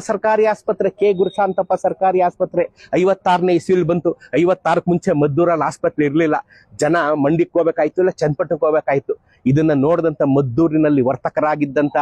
ಸರ್ಕಾರಿ ಆಸ್ಪತ್ರೆ ಕೆ ಗುರುಶಾಂತಪ್ಪ ಸರ್ಕಾರಿ ಆಸ್ಪತ್ರೆ 56ನೇ ಇಸ್ವಿಲಿ ಬಂತು. 56ಕ್ಕೆ ಮುಂಚೆ ಮದ್ದೂರಲ್ಲಿ ಆಸ್ಪತ್ರೆ ಇರಲಿಲ್ಲ. ಜನ ಮಂಡಿಗೆ ಹೋಗ್ಬೇಕಾಯ್ತು, ಇಲ್ಲ ಚನ್ನಪಟ್ಟಣಕ್ಕೆ ಹೋಗ್ಬೇಕಾಯ್ತು. ಇದನ್ನ ನೋಡಿದಂತ ಮದ್ದೂರಿನಲ್ಲಿ ವರ್ತಕರಾಗಿದ್ದಂತ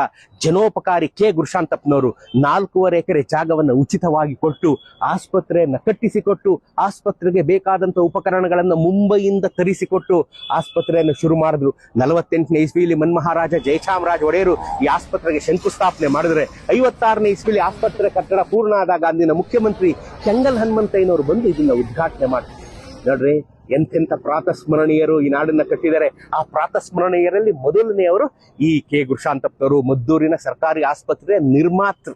ಜನೋಪಕಾರಿ ಕೆ ಗುರುಶಾಂತಪ್ಪನವರು 4.5 ಎಕರೆ ಜಾಗವನ್ನು ಉಚಿತವಾಗಿ ಕೊಟ್ಟು ಆಸ್ಪತ್ರೆಯನ್ನ ಕಟ್ಟಿಸಿಕೊಟ್ಟು, ಆಸ್ಪತ್ರೆಗೆ ಬೇಕಾದಂತ ಉಪಕರಣಗಳನ್ನು ಮುಂಬೈಯಿಂದ ತರಿಸಿಕೊಟ್ಟು ಆಸ್ಪತ್ರೆಯನ್ನು ಶುರು ಮಾಡಿದ್ರು. 48ನೇ ಇಸ್ವಿಲಿ ಮನ್ಮಹಾರಾಜ ಜಯಚಾಮರಾಜ ಒಡೆಯರು ಈ ಆಸ್ಪತ್ರೆಗೆ ಶಂಕುಸ್ಥಾಪನೆ ಮಾಡಿದ್ರೆ 56ನೇ ಇಸ್ವಿಲಿ ಆಸ್ಪತ್ರೆ ಕಟ್ಟಡ ಪೂರ್ಣ ಆದಾಗ ಅಂದಿನ ಮುಖ್ಯಮಂತ್ರಿ ಕೆಂಗಲ್ ಹನುಮಂತಯ್ಯನವರು ಬಂದು ಇದನ್ನ ಉದ್ಘಾಟನೆ ಮಾಡ್ತಾರೆ. ನೋಡ್ರಿ, ಎಂತೆಂಥ ಪ್ರಾತಸ್ಮರಣೀಯರು ಈ ನಾಡನ್ನ ಕಟ್ಟಿದ್ದಾರೆ. ಆ ಪ್ರಾತಸ್ಮರಣೀಯರಲ್ಲಿ ಮೊದಲನೆಯವರು ಈ ಕೆ ಗುರುಶಾಂತಪ್ಪನವರು, ಮದ್ದೂರಿನ ಸರ್ಕಾರಿ ಆಸ್ಪತ್ರೆಯ ನಿರ್ಮಾತೃ.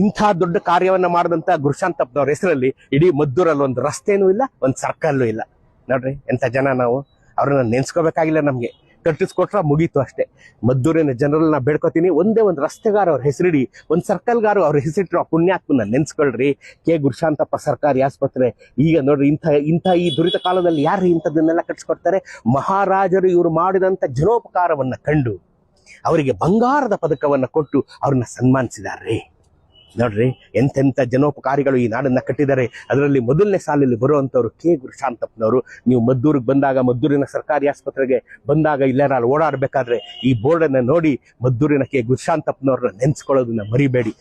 ಇಂಥ ದೊಡ್ಡ ಕಾರ್ಯವನ್ನ ಮಾಡಿದಂತ ಗುರುಶಾಂತಪ್ಪನವ್ರ ಹೆಸರಲ್ಲಿ ಇಡೀ ಮದ್ದೂರಲ್ಲಿ ಒಂದು ರಸ್ತೆನೂ ಇಲ್ಲ, ಒಂದು ಸರ್ಕಲ್ಲೂ ಇಲ್ಲ. ನೋಡ್ರಿ ಎಂಥ ಜನ ನಾವು. ಅವ್ರನ್ನ ನೆನ್ಸ್ಕೋಬೇಕಾಗಿಲ್ಲ, ನಮ್ಗೆ ಕಟ್ಟಿಸ್ಕೊಟ್ರ ಮುಗೀತು ಅಷ್ಟೇ. ಮದ್ದೂರಿನ ಜನರನ್ನ ಬೇಡ್ಕೋತೀನಿ, ಒಂದೇ ಒಂದು ರಸ್ತೆಗಾರ ಅವ್ರ ಹೆಸರಿಡಿ, ಒಂದು ಸರ್ಕಲ್ಗಾರು ಅವ್ರ ಹೆಸರಿಟ್ಟು ಆ ಪುಣ್ಯಾತ್ಮನ ನೆನ್ಸ್ಕೊಳ್ರಿ. ಕೆ ಗುರುಶಾಂತಪ್ಪ ಸರ್ಕಾರಿ ಆಸ್ಪತ್ರೆ. ಈಗ ನೋಡ್ರಿ, ಇಂಥ ಈ ದುರಿತ ಕಾಲದಲ್ಲಿ ಯಾರು ಇಂಥದ್ದನ್ನೆಲ್ಲ ಕಟ್ಟಿಸ್ಕೊಡ್ತಾರೆ? ಮಹಾರಾಜರು ಇವರು ಮಾಡಿದಂಥ ಜನೋಪಕಾರವನ್ನ ಕಂಡು ಅವರಿಗೆ ಬಂಗಾರದ ಪದಕವನ್ನ ಕೊಟ್ಟು ಅವ್ರನ್ನ ಸನ್ಮಾನಿಸಿದಾರ್ರಿ. ನೋಡ್ರಿ, ಎಂತೆಂಥ ಜನೋಪಕಾರಿಗಳು ಈ ನಾಡನ್ನ ಕಟ್ಟಿದ್ದಾರೆ. ಅದರಲ್ಲಿ ಮೊದಲನೇ ಸಾಲಲ್ಲಿ ಬರುವಂಥವ್ರು ಕೆ ಗುರುಶಾಂತಪ್ಪನವರು. ನೀವು ಮದ್ದೂರಿಗೆ ಬಂದಾಗ, ಮದ್ದೂರಿನ ಸರ್ಕಾರಿ ಆಸ್ಪತ್ರೆಗೆ ಬಂದಾಗ, ಇಲ್ಲಾರ ಓಡಾಡಬೇಕಾದ್ರೆ ಈ ಬೋರ್ಡನ್ನು ನೋಡಿ ಮದ್ದೂರಿನ ಕೆ ಗುರುಶಾಂತಪ್ಪನವ್ರನ್ನ ನೆನ್ಸ್ಕೊಳ್ಳೋದನ್ನ ಮರಿಬೇಡಿ.